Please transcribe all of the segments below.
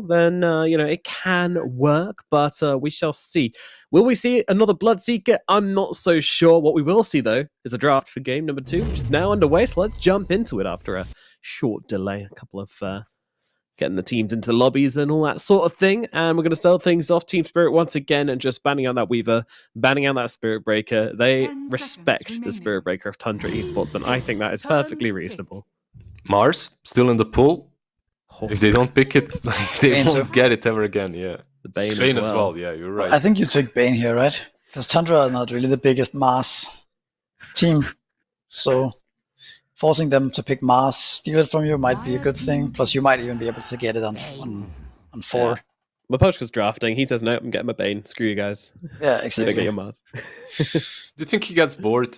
then it can work, but we shall see. Will we see another Bloodseeker? I'm not so sure. What we will see, though, is a draft for game number 2, which is now underway, so let's jump into it after a short delay, a couple of getting the teams into lobbies and all that sort of thing. And we're going to start things off. Team Spirit once again, and just banning out that Weaver, banning out that Spirit Breaker. They respect the Spirit Breaker of Tundra Esports, and I think that is perfectly reasonable. Mars still in the pool. If they don't pick it, they won't get it ever again. Yeah, the Bane as well. Yeah, you're right. I think you take Bane here, right? Because Tundra are not really the biggest Mars team, so forcing them to pick Mars, steal it from you, might be a good thing. Plus, you might even be able to get it on 4. Yeah. Mapochka's drafting. He says, "No, I'm getting my Bane. Screw you guys." Yeah, exactly. You don't get your Mars. Do you think he gets bored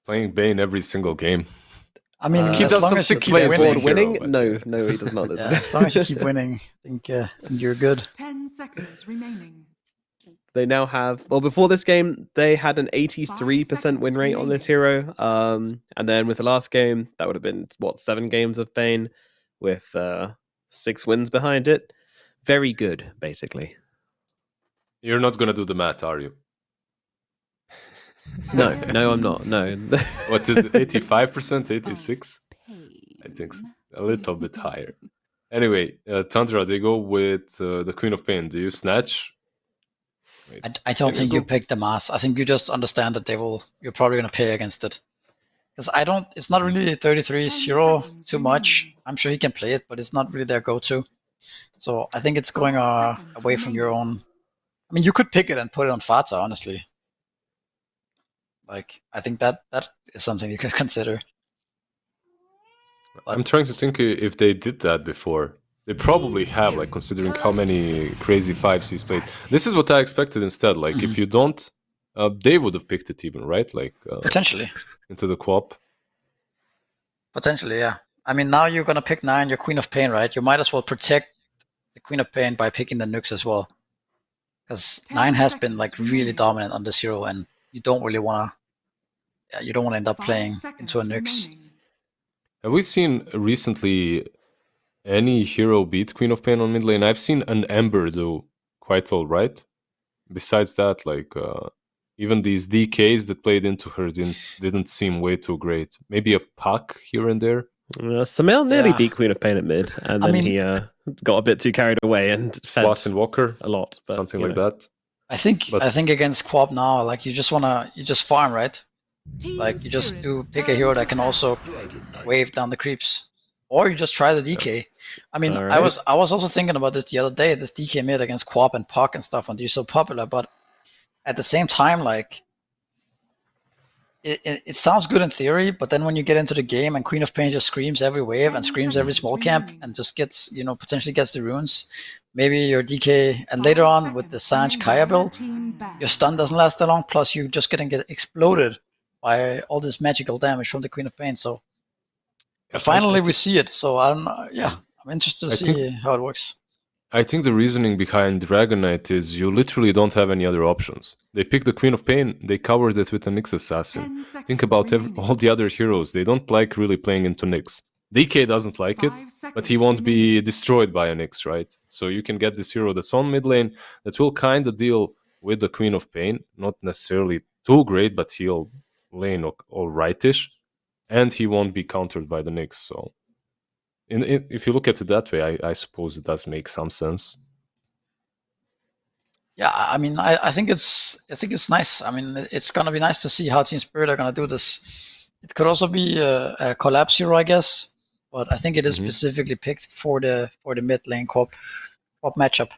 playing Bane every single game? I mean, he does some sick plays winning. No, he does not. Yeah, as long as you keep winning, I think you're good. 10 seconds remaining. They now have, well, before this game, they had an 83% win rate on this hero. And then with the last game, that would have been, 7 games of Bane with 6 wins behind it. Very good, basically. You're not going to do the math, are you? No, I'm not. No. What is it, 85%, 86? I think so. A little bit higher. Anyway, Tundra, they go with the Queen of Pain. Do you snatch? I don't think you pick the Mars. I think you just understand that you're probably going to play against it. Because it's not really 33-0 too much. I'm sure he can play it, but it's not really their go-to. So I think it's going away from your own. I mean, you could pick it and put it on Fata, honestly. Like, I think that is something you could consider. I'm trying to think if they did that before. They probably have, like, considering how many crazy 5s he's played. This is what I expected instead. Like, if you don't, they would have picked it even, right? Like, potentially. Into the co-op. Potentially, yeah. I mean, now you're going to pick 9, your Queen of Pain, right? You might as well protect the Queen of Pain by picking the nukes as well. Because 9 has been, like, really dominant on this hero, and you don't really want to... you don't want to end up playing into a nukes. Have we seen recently any hero beat Queen of Pain on mid lane? I've seen an Ember do quite all right. Besides that, like even these DKs that played into her didn't seem way too great. Maybe a Puck here and there. Samel nearly beat Queen of Pain at mid, and then he got a bit too carried away and fed Wasson Walker a lot, but, something like that. I think against Quab now, like you just farm, right? Like you just pick a hero that can also wave down the creeps, or you just try the DK. I mean, right. I was also thinking about this the other day. This DK mid against Quab and Puck and stuff, and they're so popular. But at the same time, like it sounds good in theory, but then when you get into the game and Queen of Pain just screams every wave and screams every small camp and just gets potentially gets the runes, maybe your DK and later on with the Sanj Kaya build, your stun doesn't last that long. Plus, you're just gonna get exploded by all this magical damage from the Queen of Pain. So finally we see it. So I don't know. Yeah, I'm interested to see how it works. I think the reasoning behind Dragon Knight is you literally don't have any other options. They picked the Queen of Pain, they covered it with a Nyx Assassin. Think about all the other heroes. They don't like really playing into Nyx. DK doesn't like it, but he won't be destroyed by a Nyx, right? So you can get this hero that's on mid lane that will kind of deal with the Queen of Pain. Not necessarily too great, but he'll lane all rightish, and he won't be countered by the Nyx. So, if you look at it that way, I suppose it does make some sense. Yeah, I mean, I think it's nice. I mean, it's gonna be nice to see how Team Spirit are gonna do this. It could also be a collapse hero, I guess, but I think it is specifically picked for the mid lane co-op matchup.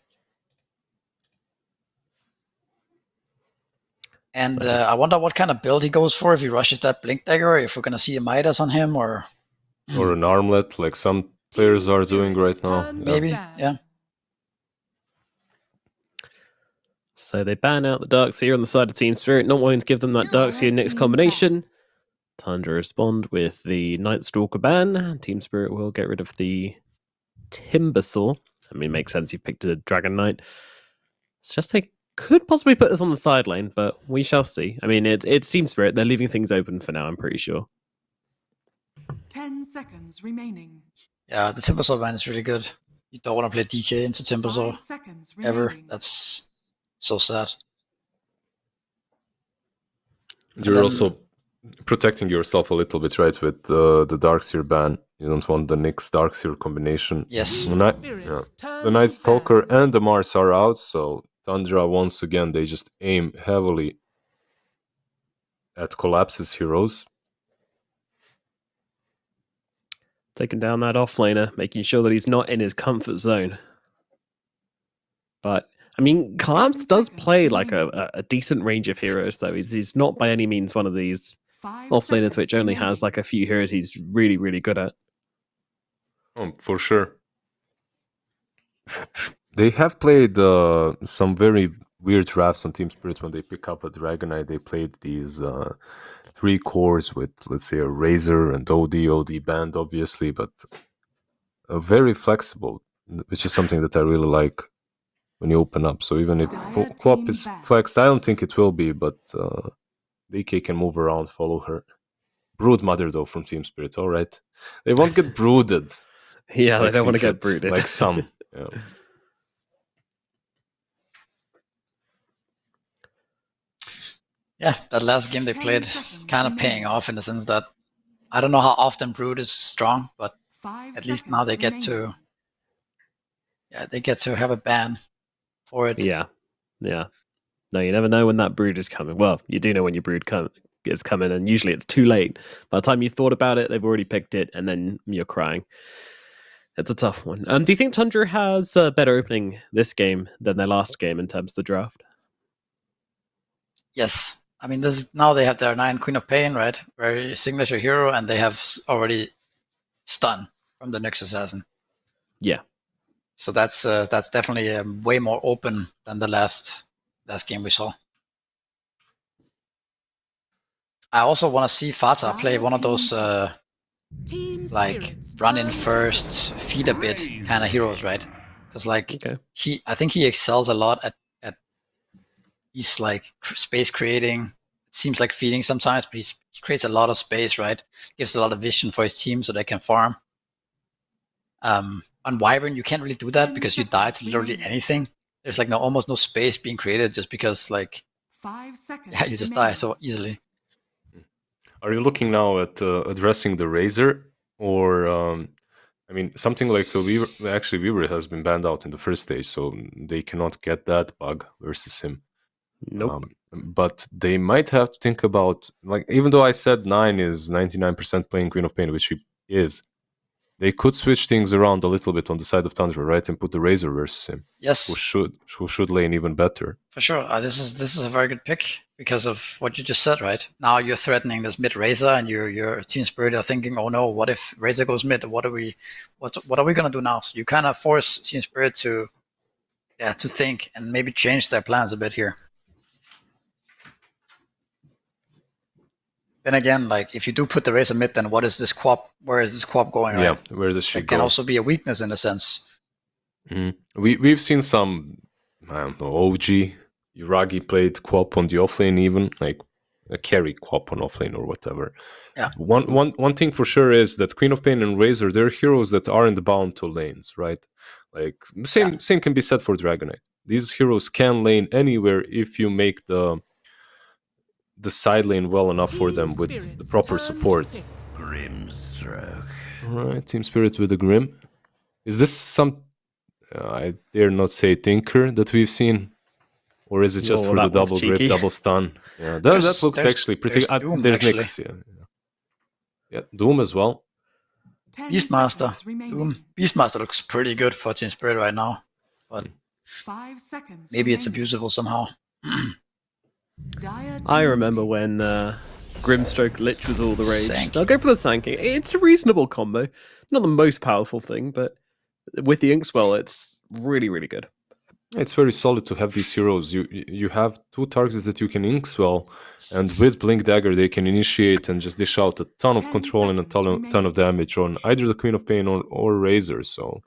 And I wonder what kind of build he goes for, if he rushes that Blink Dagger, if we're going to see a Midas on him, or an armlet, like some players are doing right now. Maybe, yeah. So they ban out the Darkseer on the side of Team Spirit, not wanting to give them that Darkseer Nyx combination. Tundra respond with the Night Stalker ban. Team Spirit will get rid of the Timbersaw. I mean, it makes sense, you picked a Dragon Knight. It's just they could possibly put this on the side lane, but we shall see. I mean, it seems Spirit. They're leaving things open for now, I'm pretty sure. 10 seconds remaining. Yeah, the Timbersaw ban is really good. You don't want to play DK into Timbersaw 5 seconds ever. remaining. That's so sad. You're then- also protecting yourself a little bit, right, with the Darkseer ban. You don't want the Nyx Darkseer combination. Yes. The Night Stalker and the Mars are out, so Tundra, once again, they just aim heavily at Collapse's heroes. Taking down that offlaner, making sure that he's not in his comfort zone. But, I mean, Collapse 10 does seconds play like remaining. a decent range of heroes, though. He's not by any means one of these 5 offlaners seconds which only has remaining. like a few heroes he's really, really good at. Oh, for sure. They have played some very weird drafts on Team Spirit when they pick up a Dragonite. They played these 3 cores with, let's say, a Razor and OD band, obviously, but very flexible, which is something that I really like when you open up. So even if Dire Quap team is back. flexed, I don't think it will be, but DK can move around, follow her. Brood Mother, though, from Team Spirit, all right. They won't get brooded. Yeah, like they don't want to get Secret, brooded. like some. Yeah. Yeah, that last game they 10 played seconds kind of paying remaining. off in the sense that I don't know how often Brood is strong, but 5 at least now seconds they get remaining. to have a ban for it. Yeah. No, you never know when that brood is coming. Well, you do know when your brood is coming, and usually it's too late. By the time you thought about it, they've already picked it, and then you're crying. It's a tough one. Do you think Tundra has a better opening this game than their last game in terms of the draft? Yes. I mean, now they have their 9 Queen of Pain, right? Very signature hero, and they have already stun from the Nyx Assassin. Yeah. So that's definitely way more open than the last game we saw. I also want to see Fata play one of those like run in first, feed a bit kind of heroes, right? Because like Okay. I think he excels a lot at he's like space creating. It seems like feeding sometimes, but he creates a lot of space, right? Gives a lot of vision for his team so they can farm. On Wyvern, you can't really do that because you die to literally anything. There's like almost no space being created just because like 5 seconds. you just die so easily. Are you looking now at addressing the Razor, or I mean, something like Weaver? Actually, Weaver has been banned out in the first stage, so they cannot get that bug versus him. Nope. But they might have to think about, like, even though I said 9 is 99% playing Queen of Pain, which he is, they could switch things around a little bit on the side of Tundra, right, and put the Razor versus him, Yes, who should lane even better. for sure. This is a very good pick because of what you just said, right? Now you're threatening this mid Razor, and your Team Spirit are thinking, oh no, what if Razor goes mid? What are we gonna do now? So you kind of force Team Spirit to think and maybe change their plans a bit here. Then again, like if you do put the Razor mid, then what is this Quap? Where is this Quap going? Yeah, Right? where does she It go? can also be a weakness in a sense. We've seen some, I don't know, OG Yuragi played Quap on the offlane, even like a carry Quap on offlane or whatever. Yeah. One thing for sure is that Queen of Pain and Razor, they're heroes that aren't bound to lanes, right? Like same can be said for Dragonite. These heroes can lane anywhere if you make the side lane well enough for them with the proper support. Grimstroke. Alright, Team Spirit with a Grim. Is this some, I dare not say Tinker that we've seen? Or is it just Oh, for the that was double grip, cheeky. double stun? Yeah, that looked actually pretty... there's Doom, there's actually. Nyx, yeah, Doom as well. 10 Beastmaster. seconds remaining. Doom. Beastmaster looks pretty good for Team Spirit right now. But 5 seconds. maybe it's remaining. abusable somehow. Dire I team remember pick. when Grimstroke Lich was all the rage. Thank I'll go for the Thanking. It's a reasonable combo. Not the most powerful thing, but with the Inkswell, it's really, really good. It's very solid to have these heroes. You have 2 targets that you can Inkswell, and with Blink Dagger they can initiate and just dish out a ton of 10 control and a seconds ton of damage on either the Queen of Pain or Razor, so...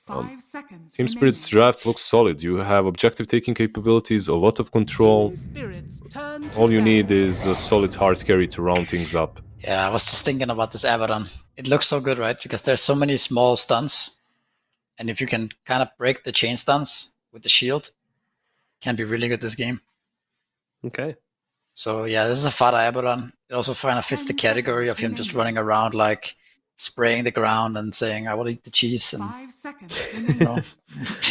5 seconds. Team Spirit's draft looks solid. You have objective taking capabilities, a lot of control. All you need is a solid hard carry to round things up. Yeah, I was just thinking about this Abaddon. It looks so good, right? Because there's so many small stuns. And if you can kind of break the chain stuns with the shield, can be really good this game. Okay. So yeah, this is a Fada Abaddon. It also kind of fits the 10 category of seconds him just remaining. running around like spraying the ground and saying, "I will eat the cheese," and 5 seconds you remaining. know,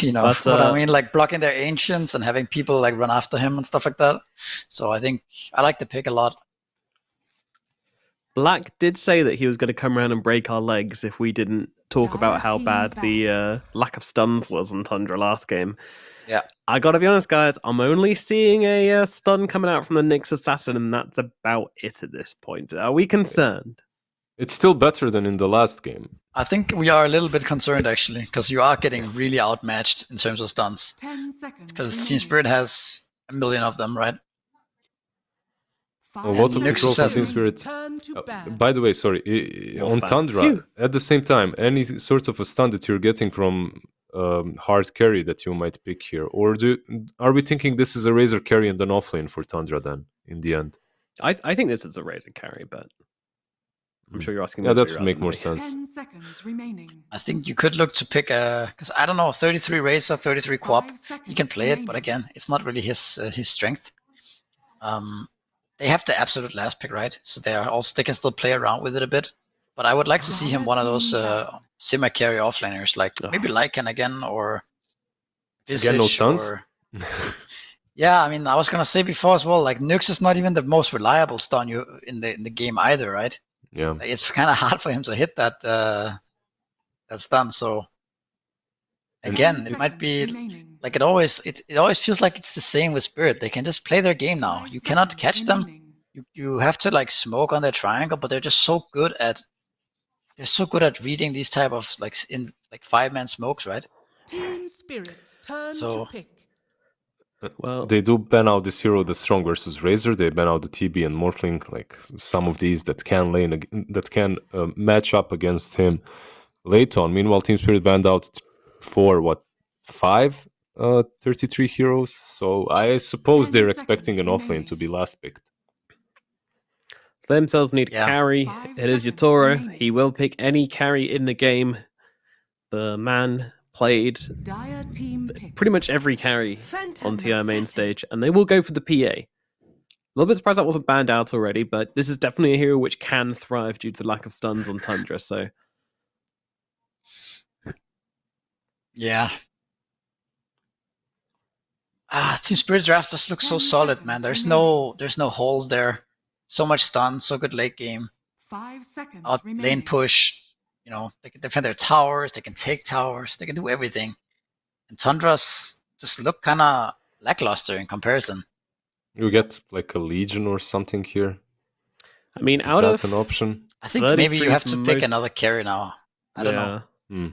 you know But, what I mean, like blocking their ancients and having people like run after him and stuff like that. So I think I like the pick a lot. Black did say that he was going to come around and break our legs if we didn't talk about Dire how team bad back. the lack of stuns was in Tundra last game. Yeah. I gotta be honest, guys. I'm only seeing a stun coming out from the Nyx Assassin, and that's about it at this point. Are we concerned? It's still better than in the last game. I think we are a little bit concerned actually, because you are getting really outmatched in terms of stuns. 10 seconds Because Team remaining. Spirit has a million of them, right? A lot of Nyx control from Team Assassin. Spirit. By the way, sorry, on Wolfman. Tundra, Phew. at the same time, any sort of a stun that you're getting from hard carry that you might pick here, or are we thinking this is a Razor carry and an offlane for Tundra then, in the end? I think this is a Razor carry, but I'm sure you're asking Yeah, me. that would make more sense. 10 seconds remaining. I think you could look to pick a, because I don't know, 33 Razor, 33 Quap. 5 seconds He can play it, but remaining. again, it's not really his strength. They have the absolute last pick, right? So they can still play around with it a bit. But I would like to see him one of those semi-carry offlaners, like maybe Lycan again, or Visage, Again, no stuns? or yeah, I mean, I was gonna say before as well, like Nyx is not even the most reliable stun you in the game either, right? Yeah. Like, it's kind of hard for him to hit that that stun. So again, it might be like it always feels like it's the same with Spirit. They can just play their game now. You cannot catch them. You have to like smoke on their triangle, but they're just so good at reading these type of like 5-man smokes, right? Team Spirit's turn So- to pick. Well, They do ban out this hero that's strong versus Razor. They ban out the TB and Morphling, like some of these that can match up against him late on. Meanwhile, Team Spirit banned out for 5 33 heroes. So I suppose 10 they're expecting an seconds offlane remaining. to be last picked. they themselves need Yeah. carry. 5 It is seconds Yatoro. remaining. He will pick any carry in the game. The man played Dire team pick. pretty much every carry Phantom on TI main Assassin. stage, and they will go for the PA. A little bit surprised that wasn't banned out already, but this is definitely a hero which can thrive due to the lack of stuns on Tundra. So Yeah. Team Spirit draft just looks so 10 solid, man. seconds There's no holes there. So much stun, so good late game. 5 seconds Out remaining. lane push. You know, they can defend their towers, they can take towers, they can do everything. And Tundras just look kind of lackluster in comparison. You get like a Legion or something here. I mean, Is out that of an option? I think maybe you have 33's to pick most- another carry now. I don't know. Hmm.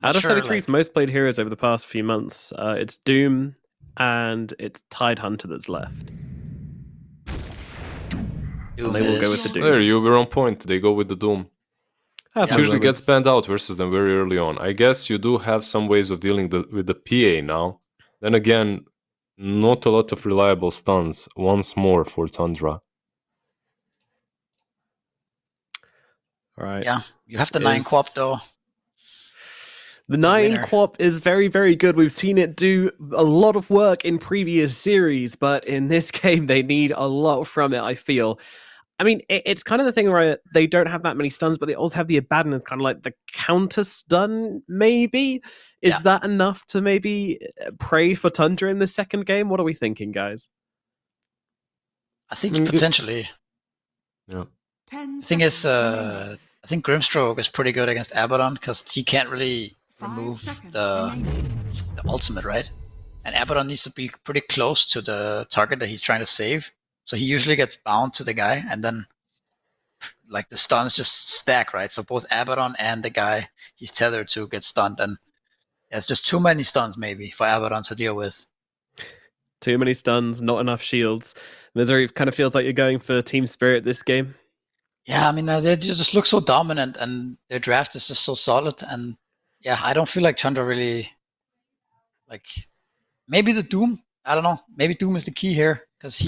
Out of sure, 33's most played heroes over the past few months, it's Doom and it's Tide Hunter that's left. Doom they will it go is. with the Doom. There, you were on point. They go with the Doom. I It thought usually that gets was- banned out versus them very early on. I guess you do have some ways of dealing with the PA now. Then again, not a lot of reliable stuns once more for Tundra. All right. Yeah, you have the 9 Is- Quap though. The It's a 9 winner. Quap is very, very good. We've seen it do a lot of work in previous series, but in this game, they need a lot from it, I feel. I mean, it's kind of the thing where they don't have that many stuns, but they also have the Abaddon as kind of like the counter stun, maybe? Is Yeah. that enough to maybe pray for Tundra in the second game? What are we thinking, guys? I think Mm, potentially. Yeah. 10 The thing is, seconds remaining. I think Grimstroke is pretty good against Abaddon because he can't really 5 remove seconds the remaining. ultimate, right? And Abaddon needs to be pretty close to the target that he's trying to save. So he usually gets bound to the guy, and then like the stuns just stack, right? So both Abaddon and the guy he's tethered to get stunned, and it's just too many stuns maybe for Abaddon to deal with. Too many stuns, not enough shields. Misery kind of feels like you're going for Team Spirit this game. Yeah, I mean, they just look so dominant, and their draft is just so solid. And yeah, I don't feel like Tundra really like. Maybe the Doom. I don't know. Maybe Doom is the key here because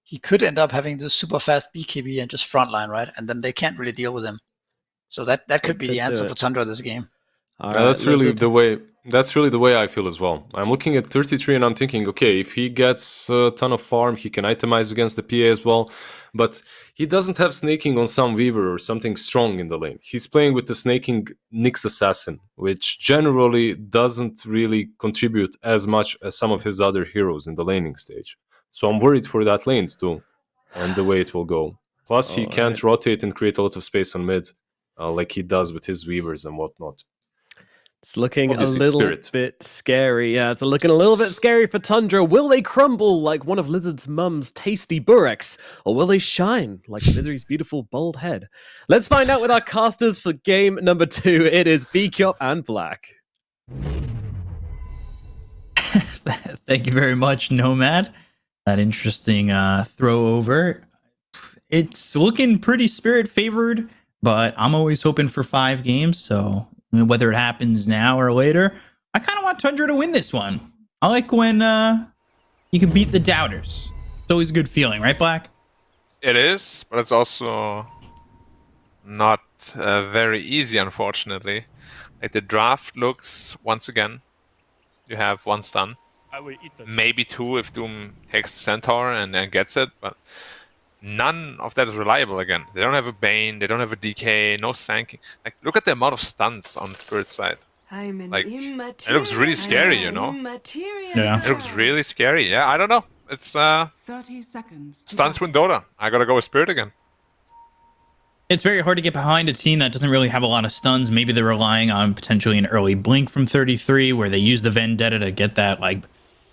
he could end up having this super fast BKB and just frontline, right? And then they can't really deal with him. So that could be could the answer do it. for Tundra this game. All Yeah, right, that's really Lizard. the way. That's really the way I feel as well. I'm looking at 33 and I'm thinking, okay, if he gets a ton of farm, he can itemize against the PA as well. But he doesn't have snaking on some Weaver or something strong in the lane. He's playing with the snaking Nyx Assassin, which generally doesn't really contribute as much as some of his other heroes in the laning stage. So I'm worried for that lane too, and the way it will go. Plus, he All can't right. rotate and create a lot of space on mid like he does with his Weavers and whatnot. It's looking Obviously, a little Spirit. bit scary. Yeah, it's looking a little bit scary for Tundra. Will they crumble like one of Lizard's mum's tasty bureks? Or will they shine like Misery's beautiful bald head? Let's find out with our casters for game number 2. It is Beakyop and Black. Thank you very much, Nomad. That interesting throw over. It's looking pretty Spirit favored, but I'm always hoping for 5 games. So whether it happens now or later, I kind of want Tundra to win this one. I like when you can beat the doubters. It's always a good feeling, right, Black? It is, but it's also not very easy, unfortunately. Like the draft looks, once again, you have 1 stun. Maybe 2 if Doom takes the Centaur and then gets it, but none of that is reliable again. They don't have a Bane, they don't have a DK, no Sanking. Like, look at the amount of stuns on the Spirit side. Like, it looks really scary, you know? Yeah. It looks really scary. Yeah, I don't know. It's 30 seconds. to stuns battle. win Dota. I gotta go with Spirit again. It's very hard to get behind a team that doesn't really have a lot of stuns. Maybe they're relying on potentially an early blink from 33 where they use the Vendetta to get that like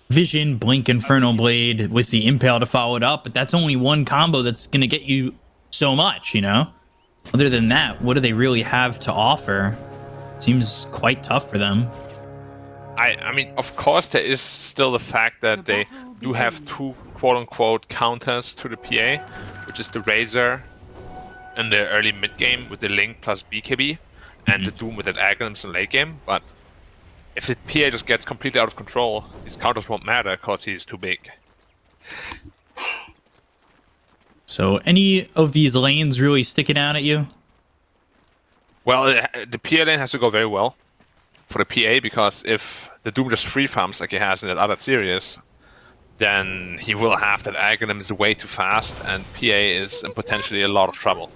Vision, Blink, Infernal Blade with the Impale to follow it up. But that's only one combo that's going to get you so much, you know? Other than that, what do they really have to offer? Seems quite tough for them. I mean, of course, there is still the fact that they do have 2 quote-unquote counters to the PA, which is the Razor in the early mid-game with the Link plus BKB, and the Doom with that Aghanims in late game, but if the PA just gets completely out of control, these counters won't matter because he's too big. So any of these lanes really sticking out at you? Well, the PA lane has to go very well for the PA, because if the Doom just free farms like he has in that other series, then he will have that Aghanims way too fast, and PA is in potentially a lot of trouble.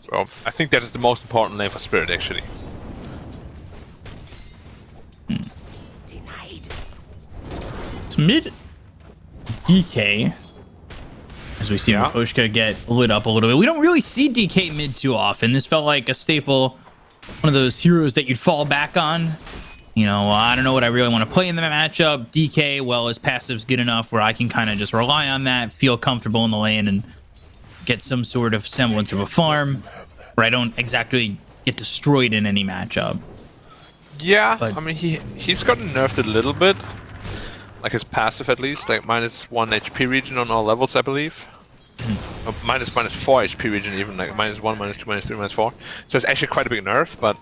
So I think that is the most important lane for Spirit, actually. It's mid DK. As we see Makoshka get lit up a little bit. We don't really see DK mid too often. This felt like a staple, one of those heroes that you'd fall back on. You know, I don't know what I really want to play in the matchup. DK, well, his passive's good enough where I can kind of just rely on that, feel comfortable in the lane, and get some sort of semblance of a farm where I don't exactly get destroyed in any matchup. Yeah, But- I mean, he's gotten nerfed a little bit. Like his passive at least, like -1 HP region on all levels, I believe. Or -4 HP region even, like -1, -2, -3, -4. So it's actually quite a big nerf, but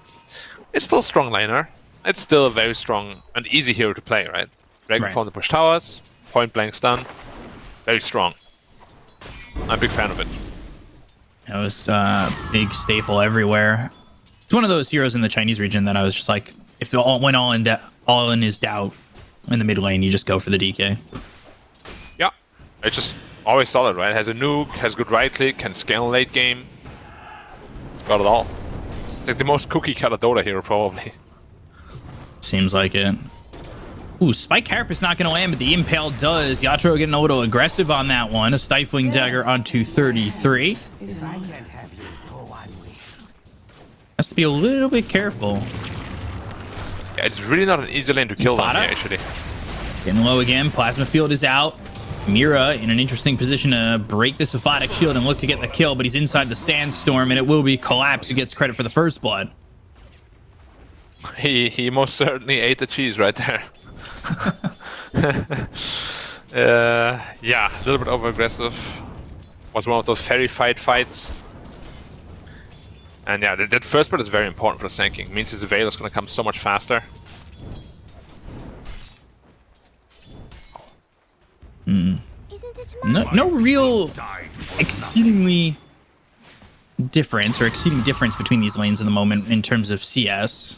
it's still a strong laner. It's still a very strong and easy hero to play, right? Dragonform to push towers, point blank stun, very strong. I'm a big fan of it. It was a big staple everywhere. It's one of those heroes in the Chinese region that I was just like, if it all went all in his doubt in the mid lane, you just go for the DK. Yeah, it's just always solid, right? Has a nuke, has good right click, can scale late game. It's got it all. It's like the most cookie cutter Dota hero, probably. Seems like it. Ooh, Spike Carapace not going to land, but the Impale does. Yatro getting a little aggressive on that one. A Stifling Dagger onto 33. Has to be a little bit careful. Yeah, it's really not an easy lane to kill them, Fada? actually. Getting low again. Plasma Field is out. Mira in an interesting position to break this Aphotic Shield and look to get the kill, but he's inside the Sandstorm, and it will be Collapse who gets credit for the first blood. He most certainly ate the cheese right there. Yeah, a little bit over-aggressive. Was one of those fairy fights. And yeah, that first part is very important for the Sanking. It means his Veil is going to come so much faster. No real exceeding difference between these lanes at the moment in terms of CS.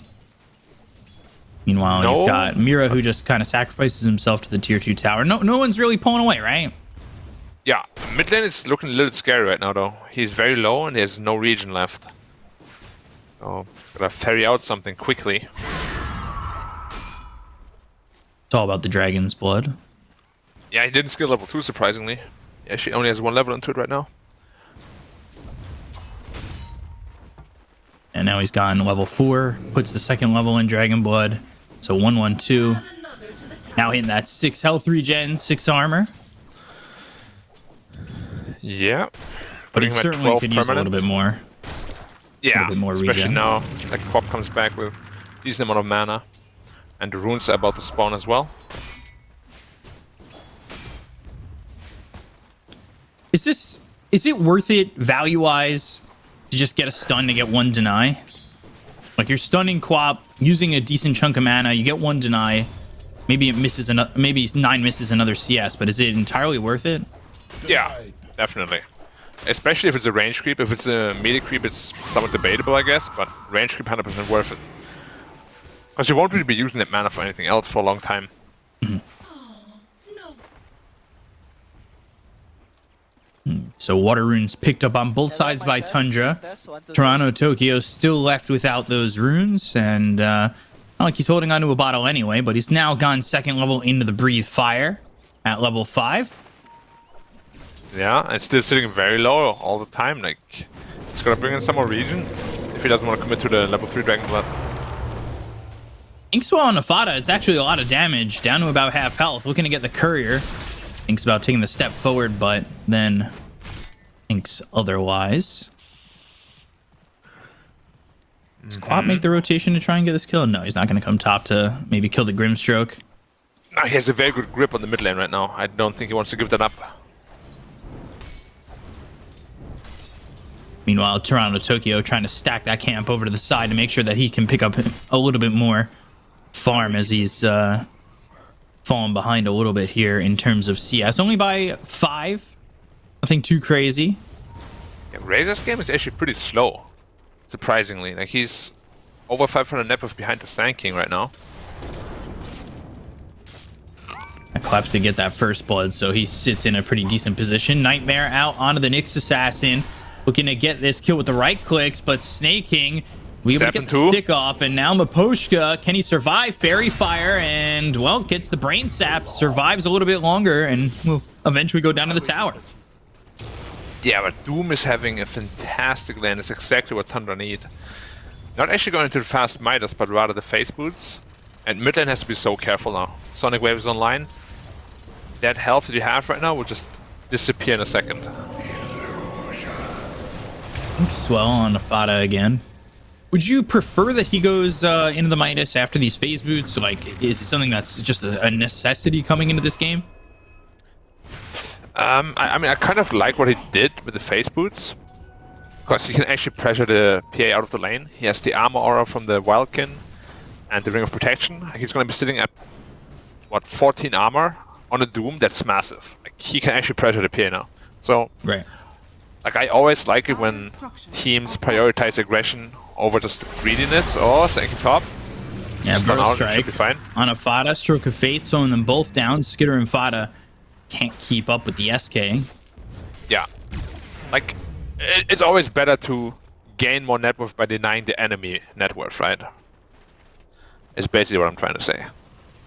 Meanwhile, No. you've got Mira, who just kind of sacrifices himself to the tier 2 tower. No one's really pulling away, right? Yeah, mid lane is looking a little scary right now, though. He's very low and he has no regen left. So, gotta ferry out something quickly. It's all about the dragon's blood. Yeah, he didn't skill level 2, surprisingly. He actually only has 1 level into it right now. And now he's gone level 4, puts the second level in Dragon Blood. So 1-1-2. Now hitting that 6 health regen, 6 armor. Yeah. But he Putting him at certainly 12 could use a little bit more. Yeah, bit more especially regen. now. Like Pop comes back with decent amount of mana. And the runes are about to spawn as well. Is it worth it value-wise to just get a stun to get 1 deny? Like you're stunning Quap, using a decent chunk of mana, you get 1 deny. Maybe it misses another. Maybe 9 misses another CS, but is it entirely worth it? Yeah, definitely. Especially if it's a range creep. If it's a melee creep, it's somewhat debatable, I guess. But range creep, 100% worth it. Because you won't really be using that mana for anything else for a long time. So water runes picked up on both sides by Tundra. Toronto Tokyo still left without those runes, and not like he's holding onto a bottle anyway, but he's now gone 2nd level into the Breathe Fire at level 5. Yeah, and still sitting very low all the time. Like, he's gonna bring in some more regen if he doesn't want to commit to the level 3 Dragon Blood. Inkswell on Nafata, it's actually a lot of damage, down to about half health. Looking to get the courier. Thinks about taking the step forward, but then thinks otherwise. Does Quap make the rotation to try and get this kill? No, he's not going to come top to maybe kill the Grimstroke. No, he has a very good grip on the mid lane right now. I don't think he wants to give that up. Meanwhile, Toronto Tokyo trying to stack that camp over to the side to make sure that he can pick up a little bit more farm as he's fallen behind a little bit here in terms of CS. Only by 5. Nothing too crazy. Yeah, Razor's game is actually pretty slow, surprisingly. Like, he's over 500 net worth behind the Sand King right now. Claps to get that first blood, so he sits in a pretty decent position. Nightmare out onto the Nyx Assassin, looking to get this kill with the right clicks, but Snake King we able to get the stick off, and now Miposhka, can he survive Fairy Fire? And, well, gets the Brain Sap, survives a little bit longer, and will eventually go down to the tower. Yeah, but Doom is having a fantastic lane. It's exactly what Tundra need. Not actually going into the fast Midas, but rather the face boots. And mid lane has to be so careful now. Sonic Wave is online. That health that you have right now will just disappear in a second. Swell on Nafata again. Would you prefer that he goes into the Midas after these phase boots? Like, is it something that's just a necessity coming into this game? I mean, I kind of like what he did with the face boots. Because he can actually pressure the PA out of the lane. He has the armor aura from the Wildkin and the Ring of Protection. He's going to be sitting at, what, 14 armor on a Doom? That's massive. Like, he can actually pressure the PA now. So, right. Like, I always like it when teams prioritize aggression over just greediness. Oh, second top. Yeah, Bro Strike should be fine. on a Fada, Stroke of Fate, throwing them both down. Skitter and Fada can't keep up with the SK. Yeah. Like, it's always better to gain more net worth by denying the enemy net worth, right? Is basically what I'm trying to say.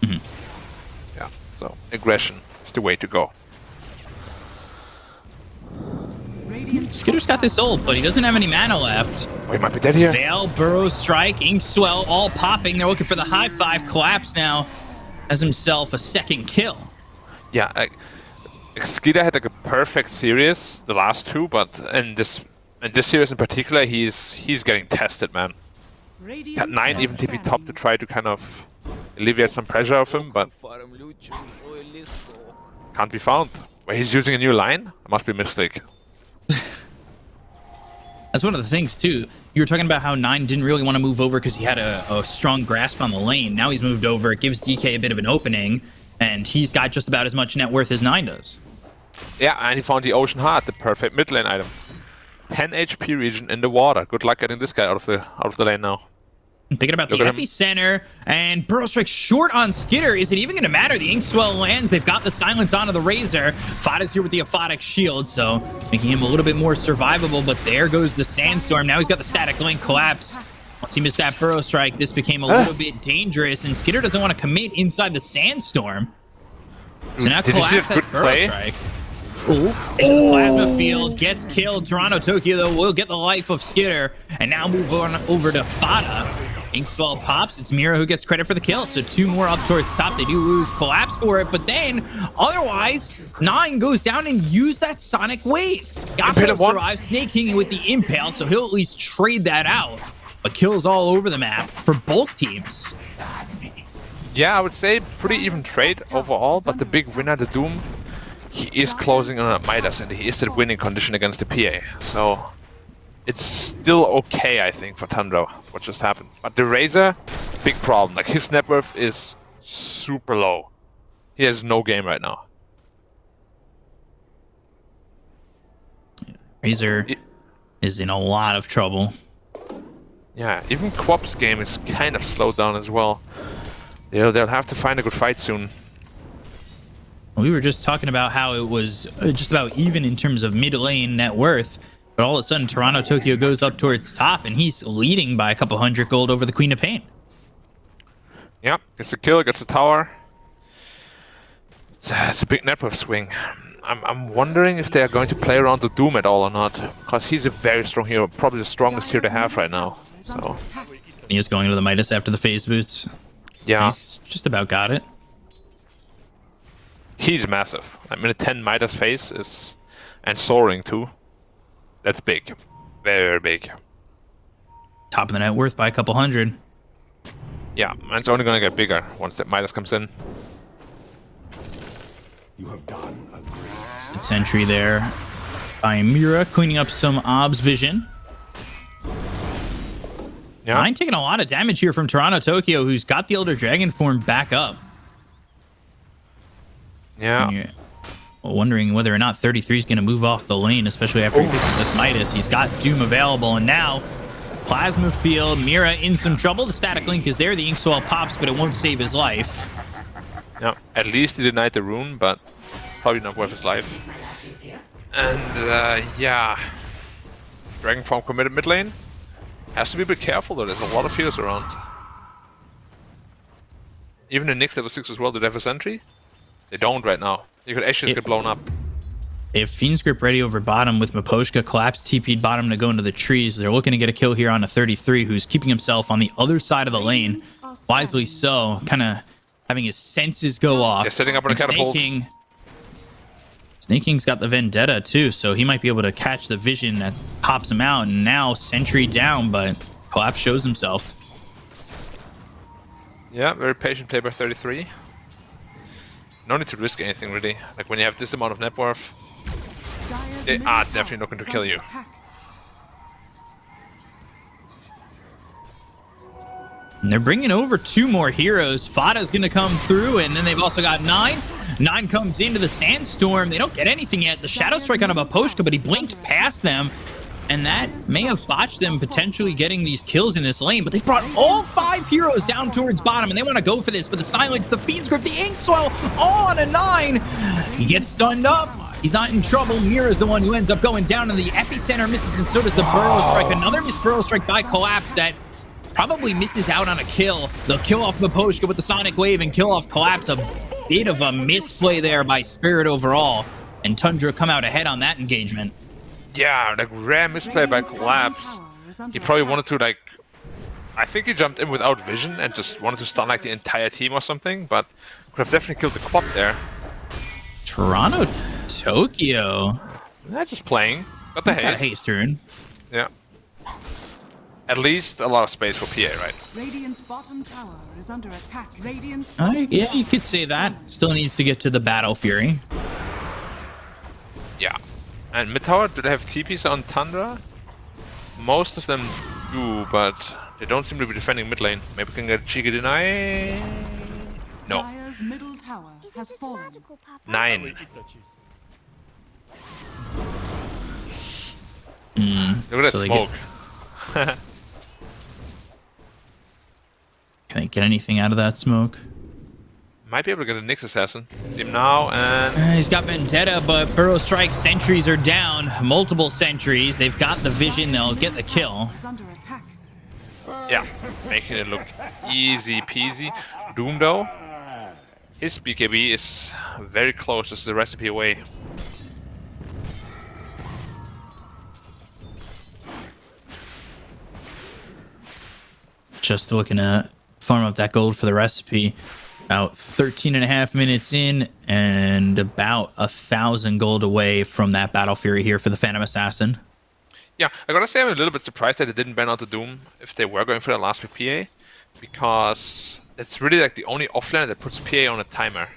Yeah, so aggression is the way to go. Skitter's got this ult, but he doesn't have any mana left. Oh, he might be dead here. Veil, Burrow Strike, Inkswell, all popping. They're looking for the high five. Collapse now has himself a second kill. Yeah, Skida had like a perfect series, the last two, but in this series in particular, he's getting tested, man. Cat 9 even TP top to try to kind of alleviate some pressure of him, but can't be found. Wait, he's using a new line? It must be a mistake. That's one of the things, too. You were talking about how 9 didn't really want to move over because he had a strong grasp on the lane. Now he's moved over. It gives DK a bit of an opening, and he's got just about as much net worth as 9 does. Yeah, and he found the Ocean Heart, the perfect mid lane item. 10 HP region in the water. Good luck getting this guy out of the lane now. Thinking about the Look at him. epicenter, and Burrow Strike short on Skitter. Is it even going to matter? The Inkswell lands. They've got the silence onto the Razor. Fada's here with the Aphotic Shield, so making him a little bit more survivable, but there goes the Sandstorm. Now he's got the Static Link collapse. Once he missed that Burrow Strike, this became a little bit dangerous, and Skitter doesn't want to commit inside the Sandstorm. So now Did you see a Collapse has good Burrow play? Strike. Plasma Field gets killed. Toronto Tokyo, though, will get the life of Skitter, and now move on over to Fada. Inkswell pops. It's Mira who gets credit for the kill. So 2 more up towards top. They do lose Collapse for it, but then otherwise, 9 goes down and use that Sonic Wave. Yappo survives, Snake King with the Impale, so he'll at least trade that out. But kills all over the map for both teams. Yeah, I would say pretty even trade overall, but the big winner, the Doom, he is closing on a Midas, and he is at winning condition against the PA. So it's still okay, I think, for Tundra, what just happened. But the Razor, big problem. Like, his net worth is super low. He has no game right now. Razor is in a lot of trouble. Yeah, even Quap's game is kind of slowed down as well. They'll have to find a good fight soon. We were just talking about how it was just about even in terms of mid lane net worth, but all of a sudden Toronto Tokyo goes up towards top, and he's leading by a couple 100 gold over the Queen of Pain. Yeah, gets a kill, gets a tower. It's a big net worth swing. I'm wondering if they are going to play around the Doom at all or not, because he's a very strong hero, probably the strongest hero they have right now. So He is going to the Midas after the phase boots. yeah, He's just about got it. he's massive. I mean, a 10 Midas face is, and soaring too. That's big, very big. Top of the net worth by a couple 100. Yeah, and it's only gonna get bigger once that Midas comes in. You have done a great Good sentry there by Mira, cleaning up some Ob's vision. Yeah, 9 taking a lot of damage here from Toronto Tokyo, who's got the Elder Dragon form back up. yeah. And you're wondering whether or not 33 is going to move off the lane, especially after he picks up this Midas. He's got Doom available, and now Plasma Field, Mira in some trouble. The Static Link is there. The Inkswell pops, but it won't save his life. Yeah, at least he denied the rune, but probably not worth his life. And yeah, Dragon Form committed mid lane. Has to be a bit careful though, there's a lot of healers around. Even the Nyx level 6 as well, do they have a sentry? They don't right now. You could actually just get blown up. If Fiend's Grip ready over bottom with Miposhka, Collapse TP'd bottom to go into the trees. They're looking to get a kill here on a 33 who's keeping himself on the other side of the lane. Wisely so, kind of having his senses go off. They're setting up on a And catapult. Snake King's got the Vendetta too, so he might be able to catch the vision that pops him out. And now Sentry down, but Collapse shows himself. Yeah, very patient play by 33. No need to risk anything really. Like when you have this amount of net worth, they are definitely not going to kill you. And they're bringing over 2 more heroes. Fada's going to come through, and then they've also got 9. 9 comes into the Sandstorm. They don't get anything yet. The Shadow Strike on a Miposhka, but he blinked past them, and that may have botched them potentially getting these kills in this lane. But they brought all 5 heroes down towards bottom, and they want to go for this. But the Silence, the Fiend's Grip, the Inkswell, all on a 9. He gets stunned up. He's not in trouble. Mira's the one who ends up going down, and the Epicenter misses, and so does the Burrow Strike. Another missed Burrow Strike by Collapse that probably misses out on a kill. They'll kill off Miposhka with the Sonic Wave and kill off Collapse. A bit of a misplay there by Spirit overall. And Tundra come out ahead on that engagement. Yeah, like rare misplay by Collapse. He probably wanted to like... I think he jumped in without vision and just wanted to stun like the entire team or something, but could have definitely killed the quad there. Toronto Tokyo. They're just playing. Got the He's got a haste. haste turn. Yeah. At least a lot of space for PA, right? Radiant's bottom tower is under attack. Radiant's Yeah, you could say that. Still needs to get to the Battle Fury. Yeah. And mid tower, do they have TPs on Tundra? Most of them do, but they don't seem to be defending mid lane. Maybe we can get a cheeky deny. No. Dire's middle tower has fallen. 9. Look at that So they smoke. Can they get anything out of that smoke? Might be able to get a Nyx Assassin. See him now, and He's got Vendetta, but Burrow Strike sentries are down. Multiple sentries. They've got the vision. They'll get the kill. Is under attack. yeah, making it look easy peasy. Doom, though, his BKB is very close. This is the recipe away. Just looking to farm up that gold for the recipe. About 13.5 minutes in, and about 1,000 gold away from that Battle Fury here for the Phantom Assassin. Yeah, I gotta say I'm a little bit surprised that they didn't ban out the Doom if they were going for the last pick PA, because it's really like the only offlaner that puts PA on a timer.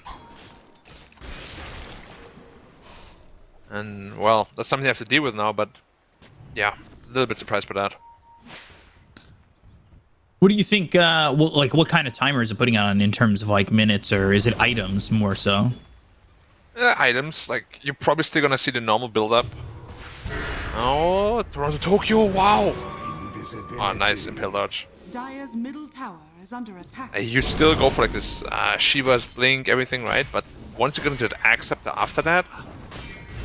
And, well, that's something they have to deal with now, but yeah, a little bit surprised by that. What do you think, what kind of timer is it putting on in terms of like minutes, or is it items more so? Items, like, you're probably still gonna see the normal build-up. Oh, Toronto Tokyo, wow! Oh, nice impale dodge. Dire's middle tower is under attack. You still go for like this Shiva's blink, everything, right? But once you get into the Acceptor after that,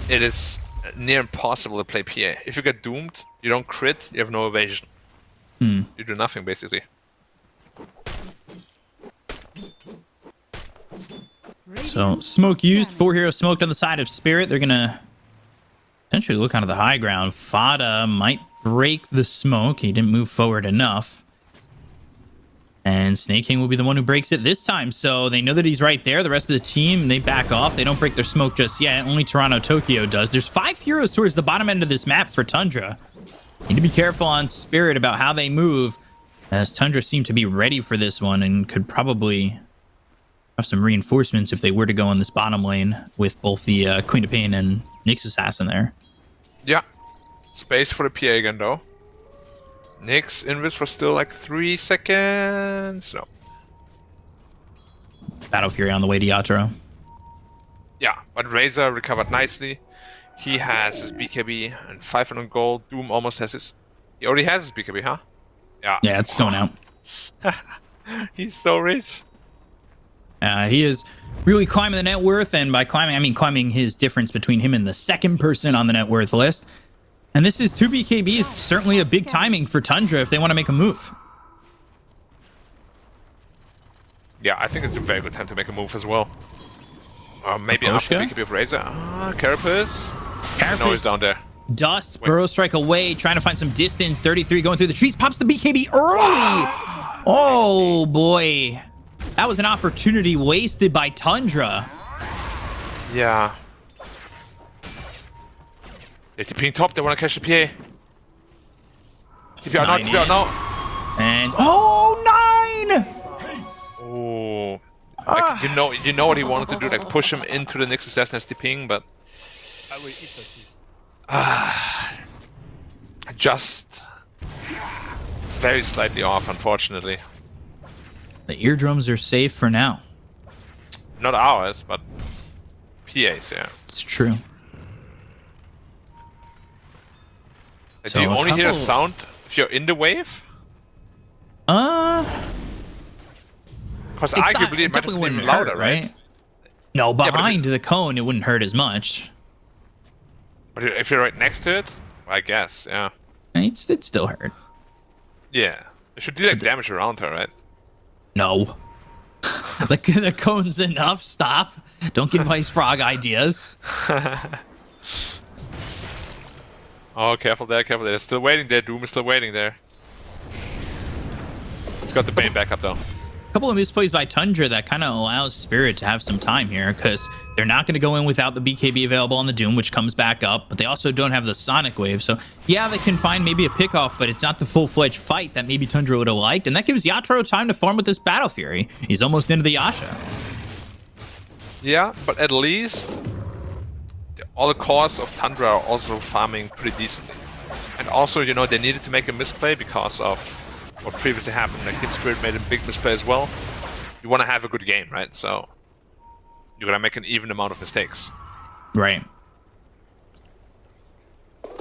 it is near impossible to play PA. If you get doomed, you don't crit, you have no evasion. You do nothing, basically. So, smoke used. 4 heroes smoked on the side of Spirit. They're going to potentially look onto the high ground. Fada might break the smoke. He didn't move forward enough. And Snake King will be the one who breaks it this time. So, they know that he's right there. The rest of the team, they back off. They don't break their smoke just yet. Only Toronto Tokyo does. There's 5 heroes towards the bottom end of this map for Tundra. Need to be careful on Spirit about how they move, as Tundra seemed to be ready for this one and could probably have some reinforcements if they were to go in this bottom lane with both the Queen of Pain and Nyx Assassin there. Yeah. Space for the PA again, though. Nyx invis for still like 3 seconds. No. Battle Fury on the way to Yatoro. Yeah, but Razor recovered nicely. He has his BKB and 500 gold. Doom almost has his... He already has his BKB, huh? Yeah. Yeah, it's going out. He's so rich. He is really climbing the net worth, and by climbing, I mean climbing his difference between him and the second person on the net worth list. And this is 2 BKBs, certainly a big timing for Tundra if they want to make a move. Yeah, I think it's a very good time to make a move as well. Or maybe after BKB of Razor. Carapace. No, he's down there. Dust, Burrow Strike away, trying to find some distance. 33 going through the trees, pops the BKB early. Oh boy. That was an opportunity wasted by Tundra. Yeah. They're TPing top, they want to catch the PA. TP out now, TP out now. And, 9! Oh. Like, you know what he wanted to do, like push him into the Nyx Assassin as TPing, but... just very slightly off, unfortunately. The eardrums are safe for now. Not ours, but PA's, yeah. It's true. So do you only hear a sound if you're in the wave? Because arguably it might have been even louder, right? No, behind the cone it wouldn't hurt as much. But if you're right next to it, well, I guess, yeah. It'd still hurt. Yeah. It should do like damage around her, right? No. the cone's enough. Stop. Don't give Ice Frog ideas. Oh, careful there, careful there. They're still waiting there. Doom is still waiting there. He's got the Bane back up, though. A couple of misplays by Tundra that kind of allows Spirit to have some time here, because they're not going to go in without the BKB available on the Doom, which comes back up, but they also don't have the Sonic Wave. So, yeah, they can find maybe a pick-off, but it's not the full-fledged fight that maybe Tundra would have liked, and that gives Yatoro time to farm with this Battle Fury. He's almost into the Yasha. Yeah, but at least all the cores of Tundra are also farming pretty decently. And also, you know, they needed to make a misplay because of what previously happened. Like, Team Spirit made a big misplay as well. You want to have a good game, right? So you're gonna make an even amount of mistakes. Right.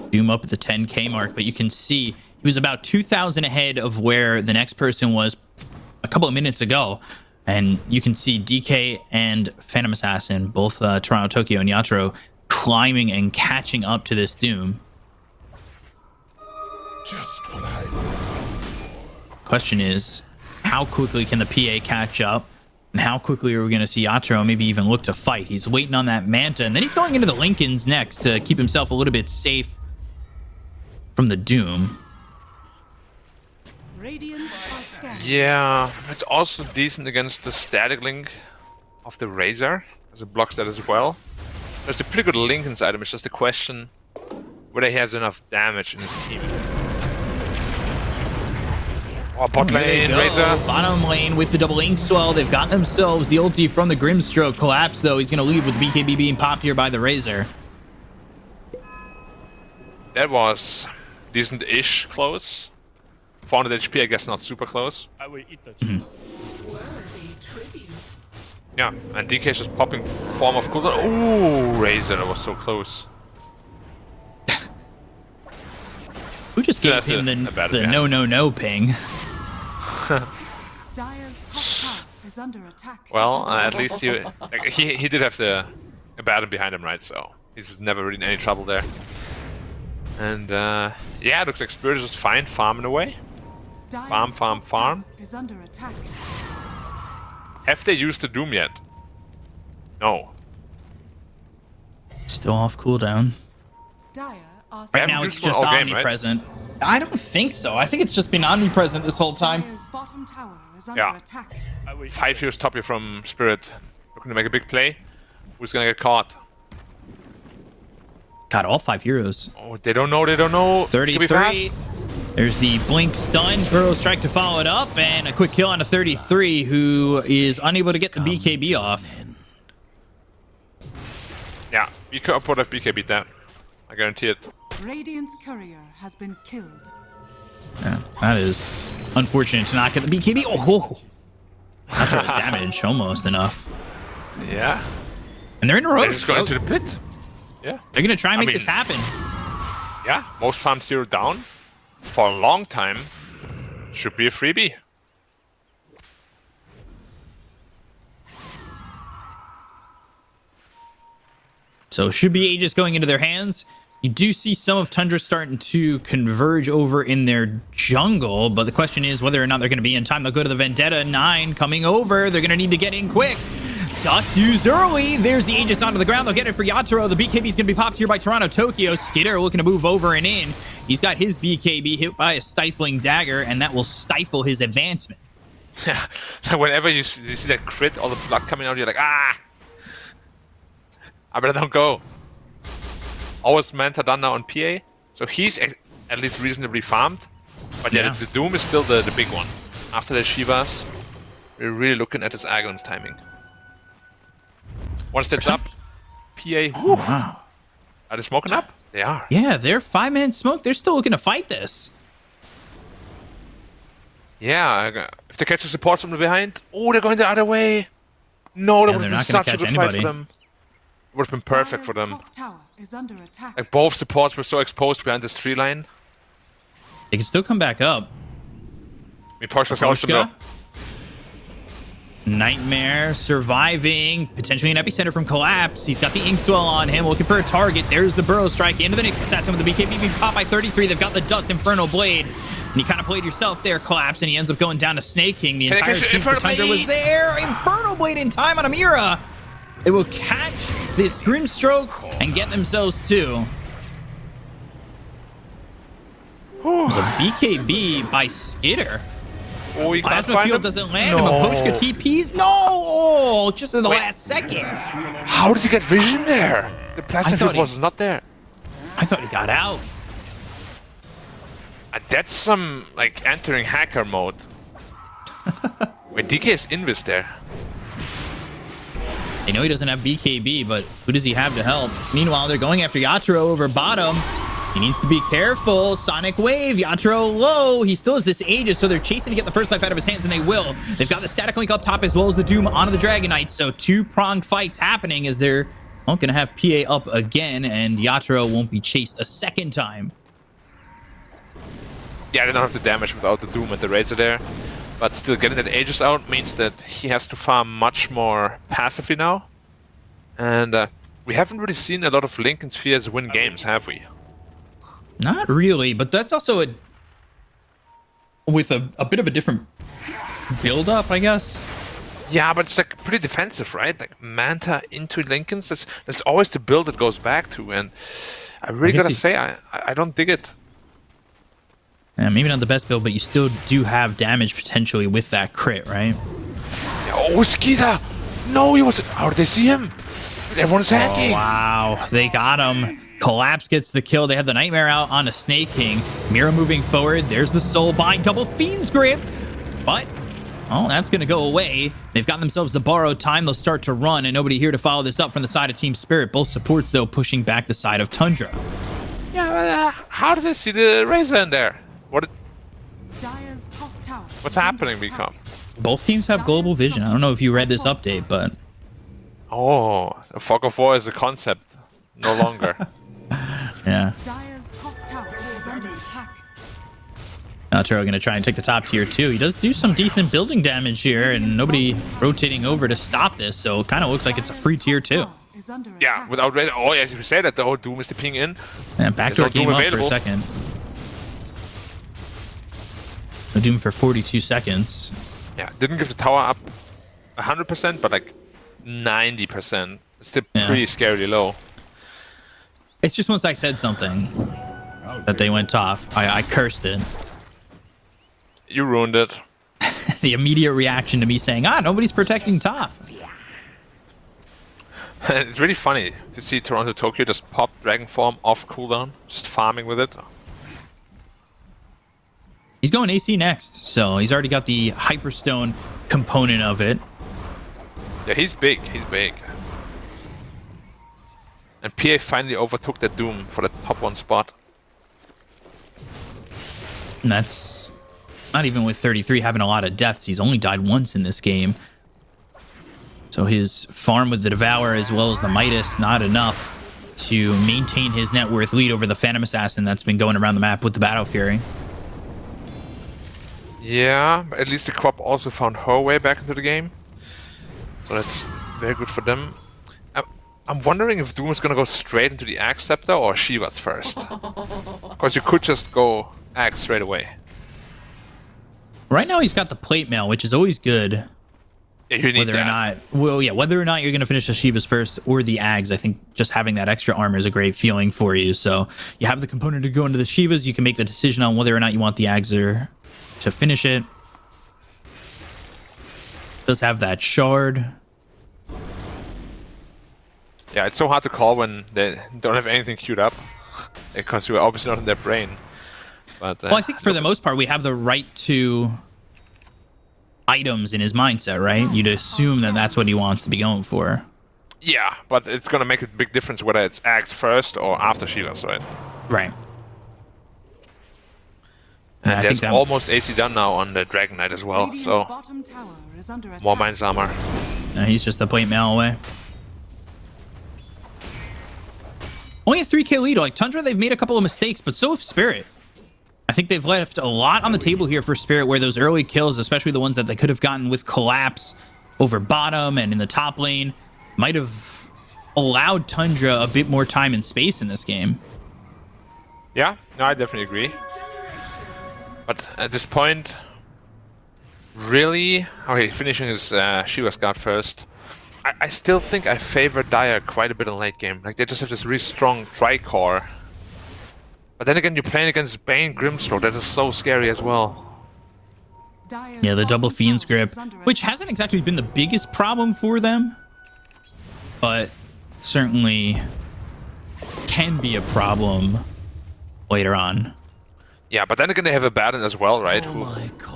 Doom up at the 10K mark, but you can see he was about 2,000 ahead of where the next person was a couple of minutes ago. And you can see DK and Phantom Assassin, both Toronto, Tokyo, and Yatoro, climbing and catching up to this Doom. Just what I... Question is, how quickly can the PA catch up? And how quickly are we going to see Yatoro maybe even look to fight? He's waiting on that Manta, and then he's going into the Lincolns next to keep himself a little bit safe from the Doom. Radiant are scattered. Yeah, it's also decent against the static link of the Razor, as it blocks that as well. There's a pretty good Lincoln's item, it's just a question whether he has enough damage in his team. Oh, bot lane, Razor. Bottom lane with the double ink swell. They've got themselves the ulti from the Grimstroke. Collapse, though. He's going to leave with BKB being popped here by the Razor. That was decent-ish close. 400 HP, I guess not super close. I will eat that. Yeah, and DK is just popping form of cooldown. Ooh, Razor, that was so close. Who just gave That's him a the bad advantage. no ping? Dire's top tower is under attack. Well, at least he did have the Abaddon behind him, right? So he's never really in any trouble there. And yeah, it looks like Spirit is just fine, farming away. Dire's Farm. top tower is under attack. Have they used the Doom yet? No. Still off cooldown. Dire are Right haven't now, used it's one just all game, right? omnipresent. I don't think so. I think it's just been omnipresent this whole time. Dire's bottom tower is under Yeah. attack. 5 heroes top here from Spirit. Looking to make a big play. Who's gonna get caught? Got all 5 heroes. Oh, they don't know. They don't know. Could be 33. fast. There's the blink stun, Burrow strike to follow it up, and a quick kill on a 33 who is unable to get the BKB off. Yeah, BK would have BK beat that. I guarantee it. Radiant's courier has been killed. Yeah, that is unfortunate to not get the BKB. Oh, not sure it's damage, almost enough. Yeah. And they're in a row. They're just going into the pit. Yeah. They're gonna try and I make mean- this happen. Yeah, most farmed hero down for a long time. Should be a freebie. So should be Aegis going into their hands. You do see some of Tundra starting to converge over in their jungle, but the question is whether or not they're going to be in time. They'll go to the Vendetta 9 coming over. They're going to need to get in quick. Dust used early. There's the Aegis onto the ground. They'll get it for Yatoro. The BKB is going to be popped here by Toronto Tokyo. Skidder looking to move over and in. He's got his BKB hit by a stifling dagger, and that will stifle his advancement. Whenever you see that crit, all the blood coming out, you're like, ah! I better don't go. Always Manta done now on PA, so he's at least reasonably farmed. But yeah, the Doom is still the big one. After the Shivas, we're really looking at his Agharon's timing. One steps up, PA. Oh, wow. Are they smoking up? They are. Yeah, they're 5-man smoke. They're still looking to fight this. Yeah, if they catch the support from the behind, oh, they're going the other way. No, that would have been such a good fight for them. It would have been perfect for them. Top tower is under attack. Like both supports were so exposed behind this tree line. They can still come back up. We push ourselves to Koshka. Nightmare surviving. Potentially an epicenter from Collapse. He's got the Inkswell on him, looking for a target. There's the Burrow strike into the Nyx Assassin with the BKB being popped by 33. They've got the Dust Inferno Blade. And you kind of played yourself there, Collapse, and he ends up going down to Snake King. The entire team for Tundra was there. Inferno Blade in time on Amira. It will catch this Grimstroke and get themselves two. There's a BKB by Skidder. Oh, you can't Plasma find Field him? doesn't land. Maposhka TPs. No! Oh, just in the last second. How did you get vision there? The Plasma Field was not there. I thought he got out. That's some, like, entering hacker mode. Wait, DK is invis there. They know he doesn't have BKB, but who does he have to help? Meanwhile, they're going after Yatoro over bottom. He needs to be careful. Sonic Wave, Yatoro low. He still has this Aegis, so they're chasing to get the first life out of his hands, and they will. They've got the static link up top as well as the Doom onto the Dragon Knight, so two-pronged fights happening as they're going to have PA up again, and Yatoro won't be chased a second time. Yeah, they don't have the damage without the Doom and the Razor there. But still, getting that Aegis out means that he has to farm much more passively now. And we haven't really seen a lot of Link and Spheres win games, have we? Not really, but that's also with a bit of a different build-up, I guess. Yeah, but it's like pretty defensive, right? Like Manta into Lincolns, that's always the build it goes back to, and I really gotta say, I don't dig it. Yeah, maybe not the best build, but you still do have damage potentially with that crit, right? Yeah, oh, Skeeter! No, he was. How did they see him? Everyone's hacking. Oh, wow, they got him. Collapse gets the kill. They have the Nightmare out on a Snake King. Mira moving forward. There's the Soul Bind. Double Fiend's Grip. But, oh, that's going to go away. They've got themselves the borrowed time. They'll start to run, and nobody here to follow this up from the side of Team Spirit. Both supports, though, pushing back the side of Tundra. Yeah, how did they see the Razor in there? Dire's top tower What's is under happening, attack. Become? Both teams have global vision. I don't know if you read this update, but... Oh, a Fog of War is a concept. No longer. yeah. Dire's top tower is under attack. Outro going to try and take the top tier too. He does do some decent building damage here, and nobody rotating over to stop this, so it kind of looks like it's a free tier too. Yeah, without Razor. Oh, as you said that, the whole Doom is the ping in. And backdoor There's no game Doom up for a available. second. No Doom for 42 seconds. Yeah, didn't give the tower up 100%, but like 90%. It's still pretty scarily low. It's just once I said something that they went top, I cursed it. You ruined it. The immediate reaction to me saying, nobody's protecting top. It's really funny to see Toronto Tokyo just pop Dragon Form off cooldown, just farming with it. He's going AC next, so he's already got the Hyperstone component of it. Yeah, he's big. He's big. And PA finally overtook that Doom for the top 1 spot. And that's not even with 33 having a lot of deaths. He's only died once in this game. So his farm with the Devour as well as the Midas, not enough to maintain his net worth lead over the Phantom Assassin that's been going around the map with the Battle Fury. Yeah, but at least the Crop also found her way back into the game. So that's very good for them. I'm wondering if Doom is going to go straight into the Axe Scepter or Shiva's first. Because you could just go Axe straight away. Right now he's got the Plate Mail, which is always good. Yeah, you need whether that. Whether or not you're going to finish the Shivas first or the Ags, I think just having that extra armor is a great feeling for you. So you have the component to go into the Shivas. You can make the decision on whether or not you want the Ags to finish it. Does have that shard. Yeah, it's so hard to call when they don't have anything queued up. Because you're obviously not in their brain. But, Well, I think for the most part, we have the right to items in his mindset, right? You'd assume that that's what he wants to be going for. yeah, but it's going to make a big difference whether it's Axe first or after Shivas, right? Right. And I there's think that almost AC done now on the Dragon Knight as well, Radiant's so bottom tower is under more attack. Mind's Armor. he's just a Plate Mail away. Only a 3k lead. Like Tundra, they've made a couple of mistakes, but so have Spirit. I think they've left a lot on the table here for Spirit, where those early kills, especially the ones that they could have gotten with Collapse over bottom and in the top lane, might have allowed Tundra a bit more time and space in this game. Yeah, no, I definitely agree. But at this point, really... Okay, finishing his Shiva's guard first. I still think I favor Dire quite a bit in late game. Like, they just have this really strong Tricore. But then again, you're playing against Bane Grimstroke. That is so scary as well. Dire's Yeah, the double bottom Fiend's tower Grip, is under which attack. hasn't exactly been the biggest problem for them, but certainly can be a problem later on. Yeah, but then again, they have a Baron as well, right? Who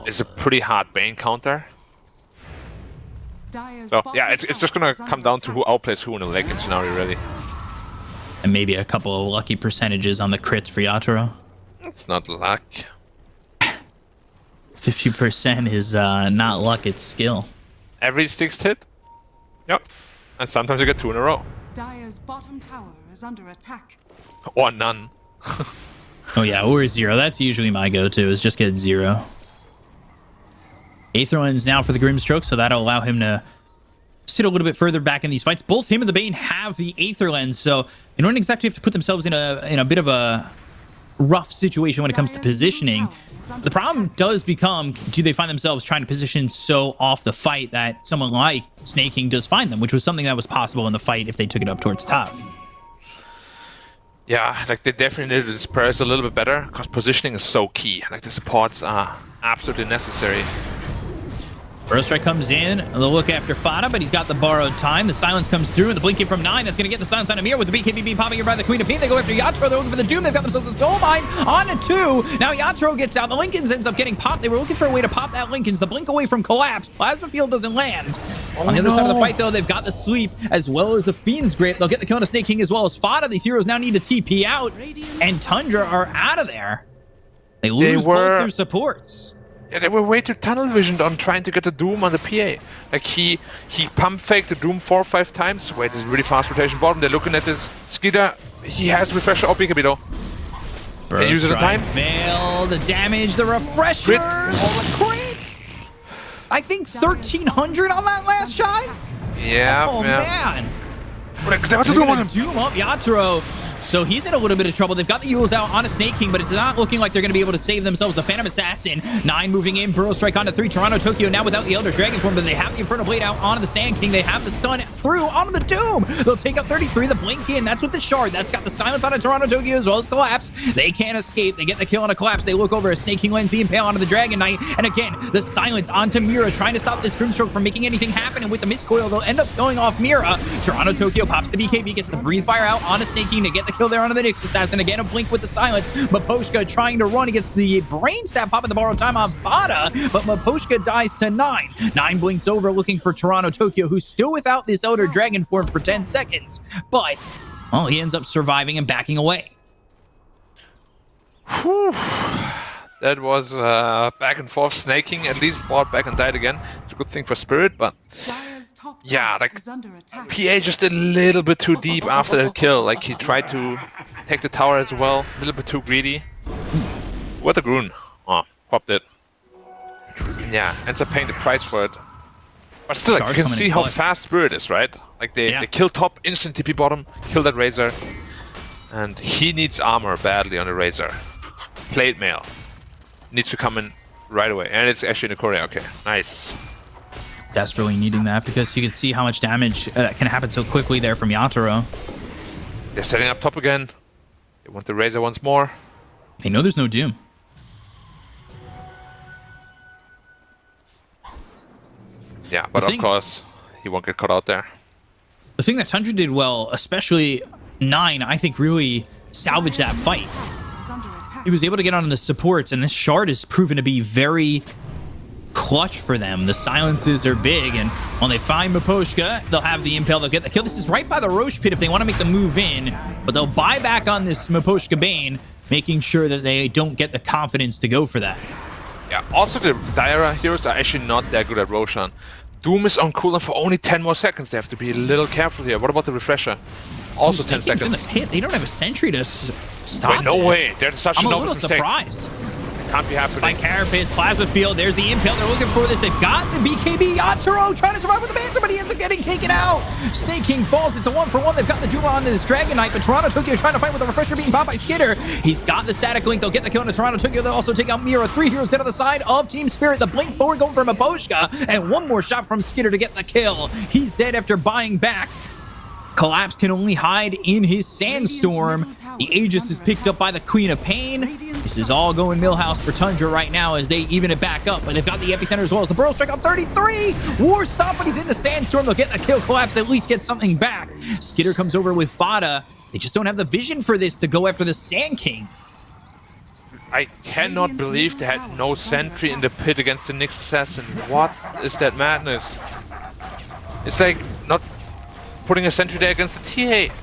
is a pretty hard Bane counter. Dire's So, bottom yeah, it's tower just gonna is come under down to who attack. outplays who in a late game scenario, really. And maybe a couple of lucky percentages on the crits for Yatoro. It's not luck. 50% is not luck, it's skill. Every 6th hit? Yep. And sometimes you get 2 in a row. Dire's bottom tower is under attack. Or none. Oh yeah, or 0. That's usually my go-to, is just get 0. Aether Lens now for the Grimstroke, so that'll allow him to sit a little bit further back in these fights. Both him and the Bane have the Aether Lens, so they don't exactly have to put themselves in a bit of a rough situation when it comes to positioning. The problem does become, do they find themselves trying to position so off the fight that someone like Snake King does find them, which was something that was possible in the fight if they took it up towards top. Yeah, like they definitely needed to disperse a little bit better because positioning is so key. Like the supports are absolutely necessary. Burrow Strike comes in, they'll look after Fada, but he's got the borrowed time. The silence comes through, and the blinking from 9. That's going to get the silence on Amir with the BKB popping here by the Queen of Pain. They go after Yatro. They're looking for the Doom. They've got themselves a Soul Mine on a 2. Now Yatro gets out. The Lincolns ends up getting popped. They were looking for a way to pop that Lincolns. The blink away from collapse. Plasma Field doesn't land. On the other side of the fight, though, they've got the Sleep as well as the Fiend's Grip. They'll get the kill on a Snake King as well as Fada. These heroes now need to TP out, and Tundra are out of there. They lose both their supports. Yeah, they were way too tunnel visioned on trying to get the Doom on the PA. Like he pump faked the Doom 4 or 5 times. Wait, this is really fast rotation bottom. They're looking at this Skitter. He has refresher or BKB though. They use it in time. Fail the damage, the refresher. Crit. Oh, the crit. I think 1300 on that last shot. Yeah. Oh man. They got to Doom on him. Doom up Yatro. So he's in a little bit of trouble. They've got the Yules out on a Snake King, but it's not looking like they're going to be able to save themselves. The Phantom Assassin, 9 moving in. Burrow Strike onto 3. Toronto Tokyo now without the Elder Dragon form, but they have the Inferno Blade out onto the Sand King. They have the stun through onto the Doom. They'll take out 33. The blink in. That's with the Shard. That's got the silence onto Toronto Tokyo as well as Collapse. They can't escape. They get the kill on a Collapse. They look over as Snake King lands the Impale onto the Dragon Knight. And again, the silence onto Mira, trying to stop this Grimstroke from making anything happen. And with the Mistcoil, they'll end up killing off Mira. Toronto Tokyo pops the BKB, gets the Breathe Fire out onto Snake King to get the kill there onto the Nyx Assassin. Again, a blink with the silence. Maposhka trying to run against the Brain Sap, popping the borrowed time on Fada, but Maposhka dies to 9. 9 blinks over, looking for Toronto Tokyo, who's still without this Elder Dragon form for 10 seconds. But, well, he ends up surviving and backing away. Whew. That was back and forth snaking. At least bought back and died again. It's a good thing for Spirit, but yeah, like PA just a little bit too deep after that kill. Like he tried to take the tower as well, a little bit too greedy. What a Groon. Oh, popped it. Yeah, ends up paying the price for it. But still, like, you can see how fast Spirit is, right? Like they kill top, instant TP bottom, kill that Razor. And he needs armor badly on the Razor. Plate mail. Needs to come in right away. And it's actually in the Korea. Okay, nice. Desperately needing that because you can see how much damage can happen so quickly there from Yatoro. They're setting up top again. They want the Razor once more. They know there's no Doom. Yeah, but of course, he won't get caught out there. The thing that Tundra did well, especially 9, I think really salvaged that fight. He was able to get on the supports, and this Shard has proven to be very clutch for them. The silences are big, and when they find Maposhka, they'll have the Impale, they'll get the kill. This is right by the Roche Pit if they want to make the move in, but they'll buy back on this Maposhka Bane, making sure that they don't get the confidence to go for that. Yeah, also the Daira heroes are actually not that good at Roshan. Doom is on cooldown for only 10 more seconds. They have to be a little careful here. What about the Refresher? Also 10 seconds. In the pit. They don't have a sentry to stop. Wait, no way. There's such I'm a a little surprised. Can't be happening. By Carapace, Plasma Field, there's the Impale. They're looking for this. They've got the BKB. Yatoro trying to survive with the Banter, but he ends up getting taken out. Snake King falls. It's a 1-for-1. They've got the Duma on this Dragon Knight, but Toronto Tokyo trying to fight with the Refresher being popped by Skitter. He's got the Static Link. They'll get the kill on Toronto Tokyo. They'll also take out Mira. 3 heroes dead on the side of Team Spirit. The blink forward going for Maposhka, and one more shot from Skitter to get the kill. He's dead after buying back. Collapse can only hide in his Sandstorm. The Aegis is picked up by the Queen of Pain. This is all going Millhouse for Tundra right now as they even it back up. But they've got the Epicenter as well as the Burrow Strike on 33. War Stop, but he's in the Sandstorm. They'll get the kill. Collapse at least get something back. Skitter comes over with Fada. They just don't have the vision for this to go after the Sand King. I cannot believe they had no sentry in the pit against the Nyx Assassin. What is that madness? It's like not putting a sentry there against the TA.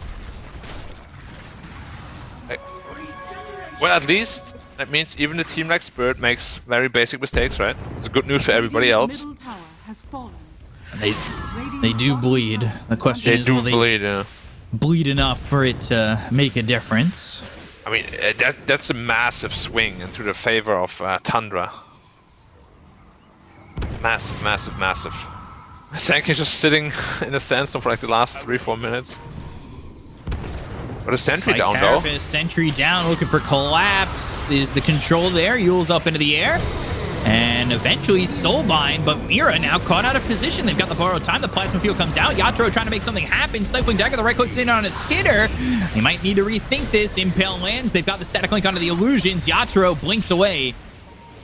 Well, at least that means even the team like Spirit makes very basic mistakes, right? It's good news for everybody else. They do bleed. The question is, will they bleed enough for it to make a difference? I mean, that's a massive swing into the favor of Tundra. Massive, massive, massive. Sank is just sitting in a sandstorm for like the last 3-4 minutes. But a sentry down though. Sentry down, looking for collapse. Is the control there? Yule's up into the air. And eventually Soulbind, but Mira now caught out of position. They've got the borrowed time. The plasma field comes out. Yatoro trying to make something happen. Stifling dagger, the right click's in on a skidder. They might need to rethink this. Impale lands. They've got the static link onto the illusions. Yatoro blinks away.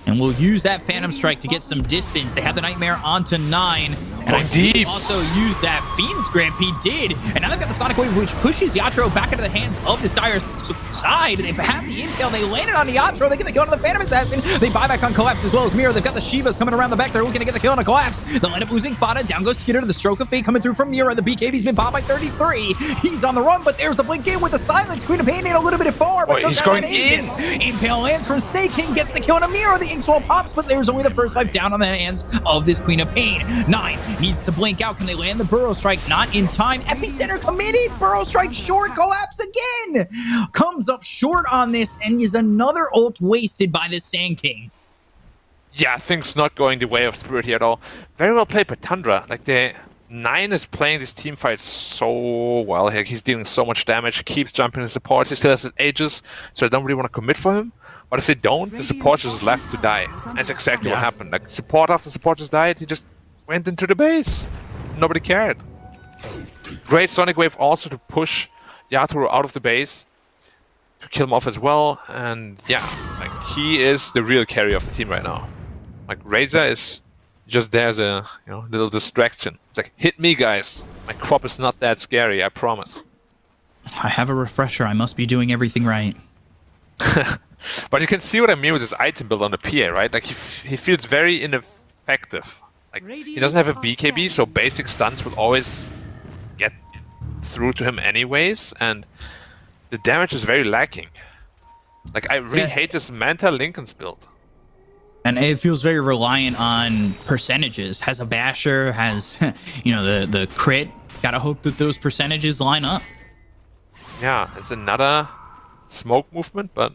And we'll use that Phantom Strike to get some distance. They have the Nightmare onto 9. And deep. Also use that Fiend's Grip. He did. And now they've got the Sonic Wave, which pushes Yatoro back into the hands of this dire side. They have the Impale. They landed on Yatoro. They get the kill on the Phantom Assassin. They buy back on Collapse as well as Mira. They've got the Shivas coming around the back. They're looking to get the kill on a Collapse. They'll end up losing Fada. Down goes Skidder. The Stroke of Fate coming through from Mira. The BKB's been popped by 33. He's on the run, but there's the blink in with the silence. Queen of Pain in a little bit of far, but he's going in. Impale lands from Snake King. Gets the kill on a Mira. The Inkswell pops, but there's only the first life down on the hands of this Queen of Pain. 9 needs to blink out. Can they land the Burrow Strike? Not in time. Epicenter committed. Burrow Strike short. Collapse again. Comes up short on this and is another ult wasted by this Sand King. Yeah, things not going the way of Spirit here at all. Very well played by Tundra. Like the 9 is playing this team fight so well. Like, he's dealing so much damage. Keeps jumping in supports. He still has his Aegis, so I don't really want to commit for him. But if they don't, the support just left to die. And that's exactly what happened. Like support after support just died. He just went into the base. Nobody cared. Great Sonic Wave also to push Yatoro out of the base, to kill him off as well. And yeah, like he is the real carry of the team right now. Like Razor is just there as a little distraction. It's like, hit me guys. My crop is not that scary, I promise. I have a refresher. I must be doing everything right. But you can see what I mean with this item build on the PA, right? Like he feels very ineffective. Like he doesn't have a BKB, so basic stunts will always get through to him anyways, and the damage is very lacking. Like I really hate this Manta Lincoln's build. And it feels very reliant on percentages. Has a basher, has the crit. Gotta hope that those percentages line up. Yeah, it's another smoke movement, but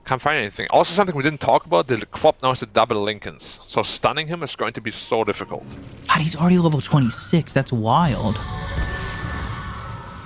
can't find anything. Also something we didn't talk about, the Quap now has the double Lincolns. So stunning him is going to be so difficult. God, he's already level 26. That's wild.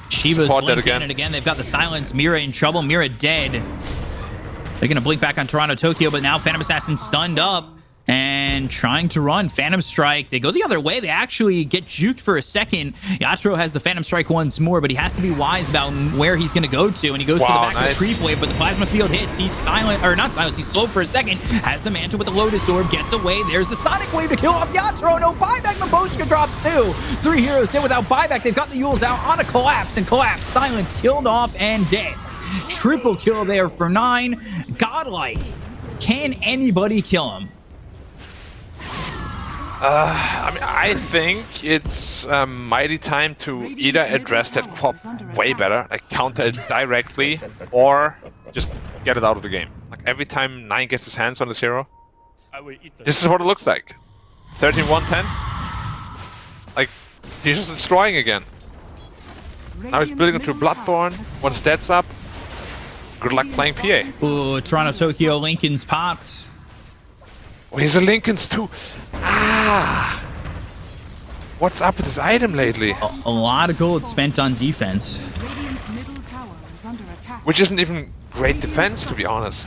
Shiva's blinking and again. They've got the silence. Mira in trouble. Mira dead. They're going to blink back on Toronto, Tokyo, but now Phantom Assassin stunned up and trying to run. Phantom Strike. They go the other way. They actually get juked for a second. Yatoro has the Phantom Strike once more, but he has to be wise about where he's going to go to, and he goes to the back of the creep wave, but the plasma field hits. He's silent, or not silent, he's slow for a second. Has the mantle with the Lotus Orb, gets away. There's the Sonic Wave to kill off Yatoro. No buyback. Maboshka drops 2. 3 heroes dead without buyback. They've got the Yules out on a Collapse, and Collapse, silence, killed off and dead. Triple kill there for 9. Godlike. Can anybody kill him? I think it's mighty time to either address that Quap way better, like counter it directly, or just get it out of the game. Like every time 9 gets his hands on this hero, this is what it looks like. 13-1-10. Like, he's just destroying again. Now he's building into Bloodthorn. Once that's up, good luck playing PA. Ooh, Toronto, Tokyo, Lincoln's popped. Oh, he's a Lincoln's too. Ah! What's up with this item lately? A lot of gold spent on defense. Radiant's middle tower is under attack. Which isn't even great defense, to be honest.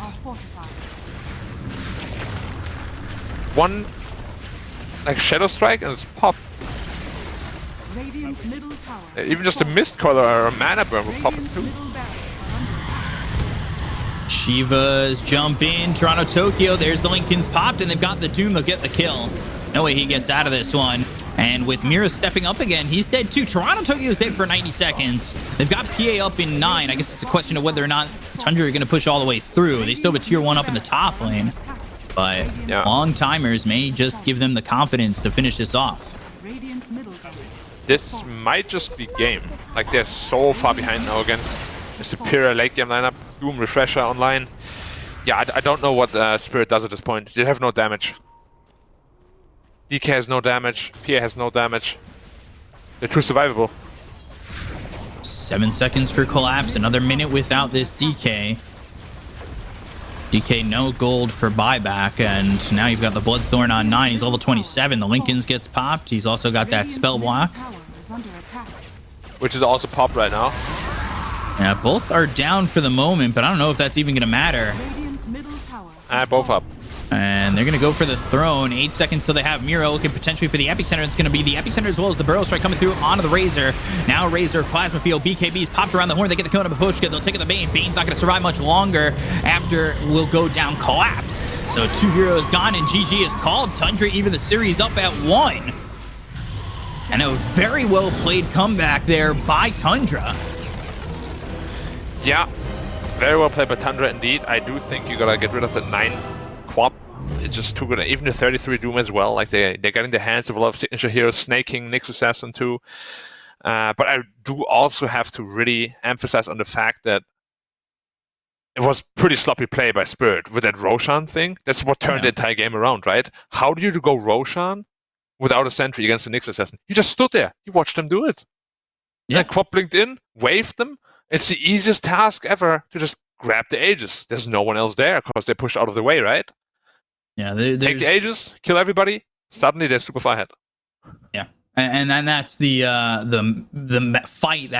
One, like Shadow Strike, and it's popped. Radiant's middle tower. Even just a Mist Color or a Mana Burn will pop it too. Shiva's jump in. Toronto, Tokyo. There's the Lincoln's popped, and they've got the Doom. They'll get the kill. No way he gets out of this one. And with Mira stepping up again, he's dead too. Toronto, Tokyo's dead for 90 seconds. They've got PA up in 9. I guess it's a question of whether or not Tundra are going to push all the way through. They still have a tier 1 up in the top lane. But long timers may just give them the confidence to finish this off. This might just be game. Like, they're so far behind now against a superior late game lineup. Doom Refresher online. Yeah, I don't know what Spirit does at this point. They have no damage. DK has no damage. PA has no damage. They're too survivable. 7 seconds for Collapse. Another minute without this DK. DK no gold for buyback, and now you've got the Bloodthorn on 9. He's level 27. The Lincolns gets popped. He's also got that spell block, which is also popped right now. yeah, both are down for the moment, but I don't know if that's even gonna matter. Both up. And they're going to go for the throne. 8 seconds till they have Miro looking potentially for the epicenter. It's going to be the epicenter as well as the burrow strike coming through onto the Razor. Now Razor, Plasma Field, BKB's popped around the horn. They get the kill on Babushka. They'll take it the Bane. Bane's not going to survive much longer after will go down collapse. So 2 heroes gone and GG is called. Tundra even the series up at 1. And a very well played comeback there by Tundra. Yeah, very well played by Tundra indeed. I do think you gotta get rid of that 9 quap. It's just too good. Even the 33 Doom as well. Like they're getting the hands of a lot of signature heroes, Snaking, Nyx Assassin too. But I do also have to really emphasize on the fact that it was pretty sloppy play by Spirit with that Roshan thing. That's what turned the entire game around, right? How do you go Roshan without a sentry against the Nyx Assassin? You just stood there. You watched them do it. Yeah. And Quap blinked in, waved them. It's the easiest task ever to just grab the Aegis. There's no one else there because they pushed out of the way, right? Yeah, take the Aegis, kill everybody. Suddenly they're super far ahead. Yeah, and then that's the fight that